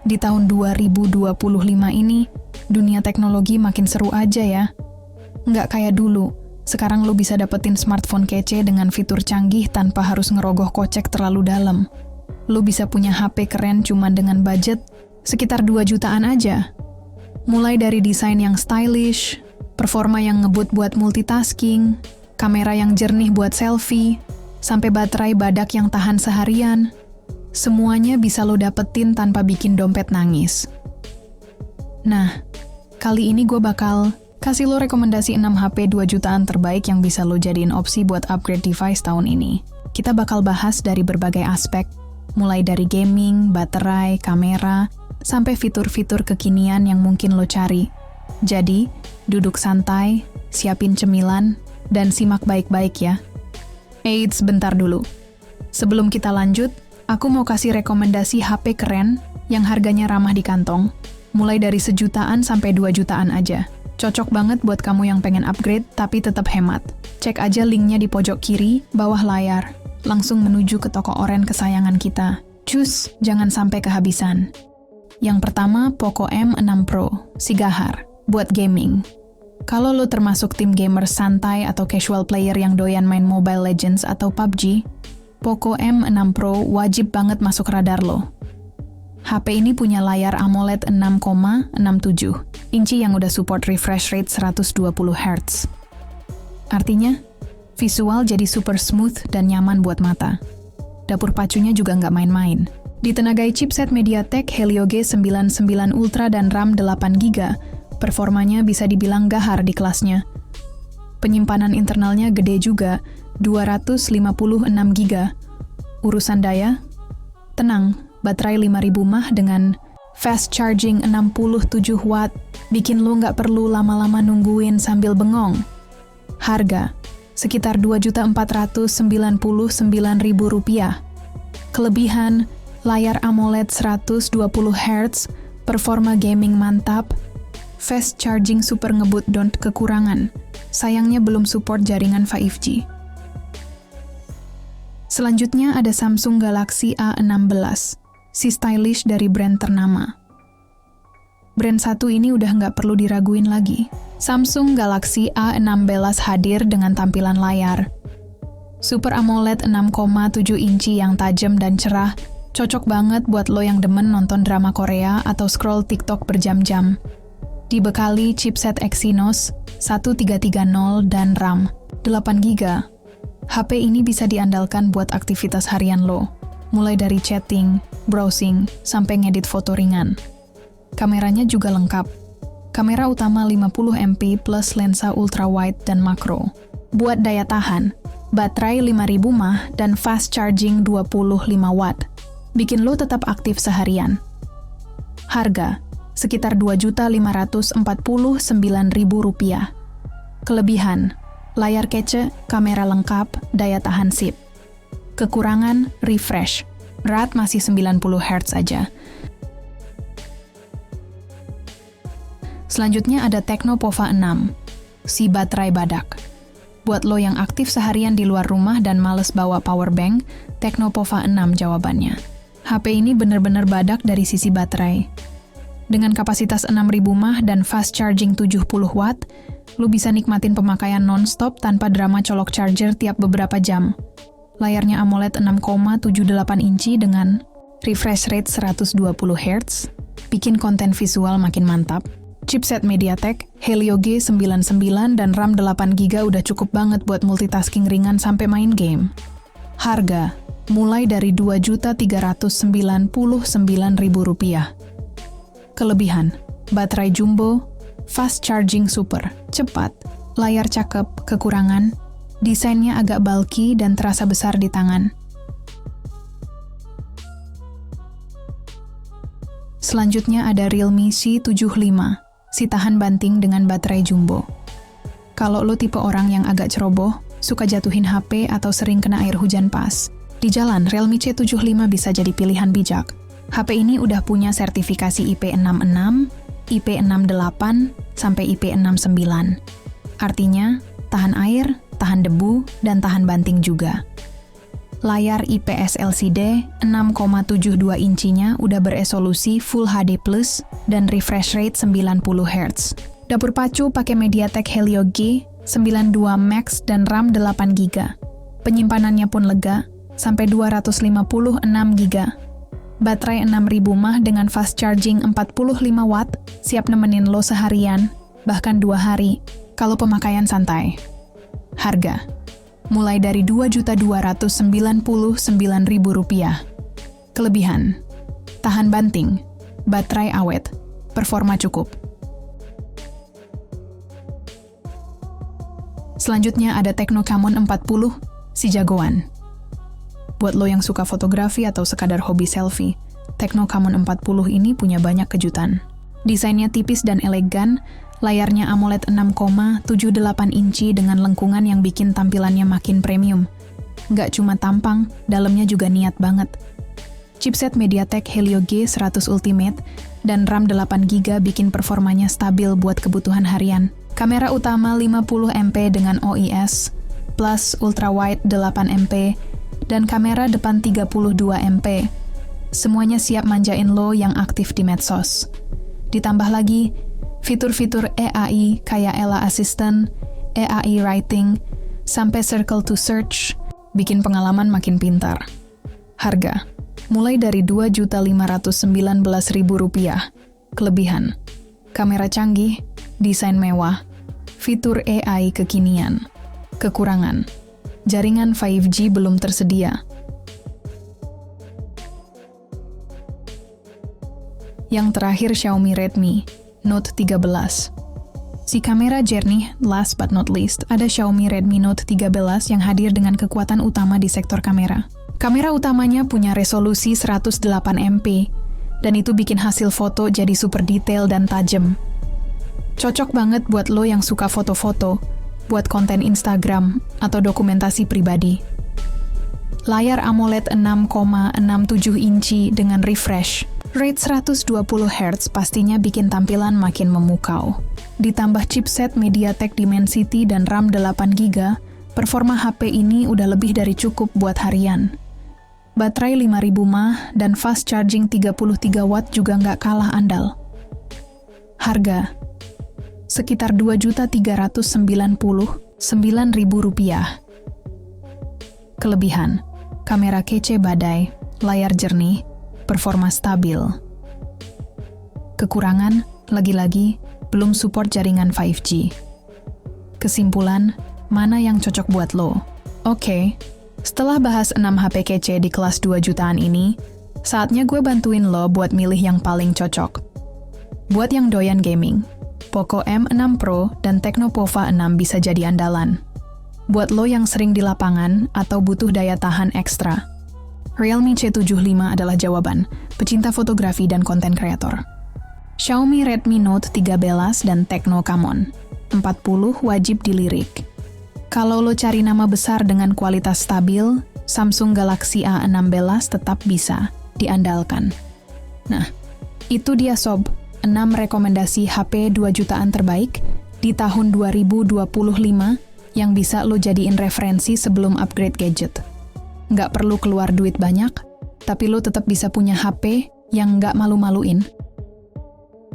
Di tahun 2025 ini, dunia teknologi makin seru aja ya. Nggak kayak dulu, sekarang lo bisa dapetin smartphone kece dengan fitur canggih tanpa harus ngerogoh kocek terlalu dalam. Lo bisa punya HP keren cuman dengan budget sekitar 2 jutaan aja. Mulai dari desain yang stylish, performa yang ngebut buat multitasking, kamera yang jernih buat selfie, sampai baterai badak yang tahan seharian. Semuanya bisa lo dapetin tanpa bikin dompet nangis. Nah, kali ini gue bakal kasih lo rekomendasi 6 HP 2 jutaan terbaik yang bisa lo jadiin opsi buat upgrade device tahun ini. Kita bakal bahas dari berbagai aspek, mulai dari gaming, baterai, kamera, sampai fitur-fitur kekinian yang mungkin lo cari. Jadi, duduk santai, siapin cemilan, dan simak baik-baik ya. Eits, bentar dulu. Sebelum kita lanjut, aku mau kasih rekomendasi HP keren yang harganya ramah di kantong, mulai dari 1 jutaan sampai 2 jutaan aja. Cocok banget buat kamu yang pengen upgrade tapi tetap hemat. Cek aja linknya di pojok kiri, bawah layar. Langsung menuju ke toko oren kesayangan kita. Cus, jangan sampai kehabisan. Yang pertama, Poco M6 Pro, si gahar, buat gaming. Kalau lo termasuk tim gamer santai atau casual player yang doyan main Mobile Legends atau PUBG, Poco M6 Pro wajib banget masuk radar lo. HP ini punya layar AMOLED 6,67 inci yang udah support refresh rate 120 Hz. Artinya, visual jadi super smooth dan nyaman buat mata. Dapur pacunya juga nggak main-main. Ditenagai chipset MediaTek Helio G99 Ultra dan RAM 8GB, performanya bisa dibilang gahar di kelasnya. Penyimpanan internalnya gede juga, 256GB. Urusan daya? Tenang, baterai 5000 mAh dengan fast charging 67 watt, bikin lo nggak perlu lama-lama nungguin sambil bengong. Harga? Sekitar Rp2.499.000. Kelebihan, layar AMOLED 120 Hz, performa gaming mantap, fast charging super ngebut don't kekurangan. Sayangnya belum support jaringan 5G. Selanjutnya ada Samsung Galaxy A16, si stylish dari brand ternama. Brand satu ini udah nggak perlu diraguin lagi. Samsung Galaxy A16 hadir dengan tampilan layar Super AMOLED 6,7 inci yang tajam dan cerah, cocok banget buat lo yang demen nonton drama Korea atau scroll TikTok berjam-jam. Dibekali chipset Exynos 1330 dan RAM 8GB. HP ini bisa diandalkan buat aktivitas harian lo, mulai dari chatting, browsing, sampai ngedit foto ringan. Kameranya juga lengkap. Kamera utama 50MP plus lensa ultrawide dan makro. Buat daya tahan, baterai 5000 mAh dan fast charging 25 watt. Bikin lo tetap aktif seharian. Harga? Sekitar Rp2.549.000. Kelebihan? Layar kece, kamera lengkap, daya tahan sip. Kekurangan, refresh. Rate masih 90 Hz aja. Selanjutnya ada Tecno Pova 6, si baterai badak. Buat lo yang aktif seharian di luar rumah dan males bawa powerbank, Tecno Pova 6 jawabannya. HP ini bener-bener badak dari sisi baterai. Dengan kapasitas 6000 mAh dan fast charging 70 watt, lo bisa nikmatin pemakaian non-stop tanpa drama colok charger tiap beberapa jam. Layarnya AMOLED 6,78 inci dengan refresh rate 120 Hz, bikin konten visual makin mantap. Chipset MediaTek Helio G99 dan RAM 8GB udah cukup banget buat multitasking ringan sampai main game. Harga? Mulai dari Rp2.399.000. Kelebihan? Baterai jumbo, fast charging super, cepat, layar cakep, kekurangan, desainnya agak bulky dan terasa besar di tangan. Selanjutnya ada Realme C75, si tahan banting dengan baterai jumbo. Kalau lo tipe orang yang agak ceroboh, suka jatuhin HP atau sering kena air hujan pas, di jalan Realme C75 bisa jadi pilihan bijak. HP ini udah punya sertifikasi IP66, IP68, sampai IP69. Artinya, tahan air, tahan debu, dan tahan banting juga. Layar IPS LCD 6,72 incinya udah beresolusi Full HD+, dan refresh rate 90 Hz. Dapur pacu pakai MediaTek Helio G 92 Max dan RAM 8 GB. Penyimpanannya pun lega, sampai 256 GB. Baterai 6000 mAh dengan fast charging 45 Watt, siap nemenin lo seharian, bahkan 2 hari, kalau pemakaian santai. Harga mulai dari Rp2.299.000. Kelebihan: tahan banting, baterai awet, performa cukup. Selanjutnya ada Tecno Camon 40, si jagoan. Buat lo yang suka fotografi atau sekadar hobi selfie, Tecno Camon 40 ini punya banyak kejutan. Desainnya tipis dan elegan, layarnya AMOLED 6,78 inci dengan lengkungan yang bikin tampilannya makin premium. Nggak cuma tampang, dalamnya juga niat banget. Chipset MediaTek Helio G100 Ultimate dan RAM 8 GB bikin performanya stabil buat kebutuhan harian. Kamera utama 50 MP dengan OIS, plus ultrawide 8 MP, dan kamera depan 32 MP. Semuanya siap manjain lo yang aktif di medsos. Ditambah lagi, fitur-fitur AI kayak Ella Assistant, AI Writing, sampai Circle to Search, bikin pengalaman makin pintar. Harga mulai dari Rp2.519.000. Kelebihan: kamera canggih, desain mewah, fitur AI kekinian. Kekurangan: jaringan 5G belum tersedia. Yang terakhir Xiaomi Redmi Note 13. Si kamera jernih, last but not least, ada Xiaomi Redmi Note 13 yang hadir dengan kekuatan utama di sektor kamera. Kamera utamanya punya resolusi 108 MP, dan itu bikin hasil foto jadi super detail dan tajam. Cocok banget buat lo yang suka foto-foto, buat konten Instagram, atau dokumentasi pribadi. Layar AMOLED 6,67 inci dengan refresh rate 120 Hz pastinya bikin tampilan makin memukau. Ditambah chipset MediaTek Dimensity dan RAM 8 GB, performa HP ini udah lebih dari cukup buat harian. Baterai 5000 mAh dan fast charging 33 Watt juga nggak kalah andal. Harga sekitar Rp2.399.000. Kelebihan: kamera kece badai, layar jernih, performa stabil. Kekurangan, lagi-lagi, belum support jaringan 5G. Kesimpulan, mana yang cocok buat lo? Oke, setelah bahas 6 HP kece di kelas 2 jutaan ini, saatnya gue bantuin lo buat milih yang paling cocok. Buat yang doyan gaming, Poco M6 Pro dan Tecno Pova 6 bisa jadi andalan. Buat lo yang sering di lapangan atau butuh daya tahan ekstra, Realme C75 adalah jawaban, pecinta fotografi dan konten kreator. Xiaomi Redmi Note 13 dan Tecno Camon 40 wajib dilirik. Kalau lo cari nama besar dengan kualitas stabil, Samsung Galaxy A16 tetap bisa diandalkan. Nah, itu dia sob, 6 rekomendasi HP 2 jutaan terbaik di tahun 2025 yang bisa lo jadiin referensi sebelum upgrade gadget. Nggak perlu keluar duit banyak, tapi lo tetap bisa punya HP yang nggak malu-maluin.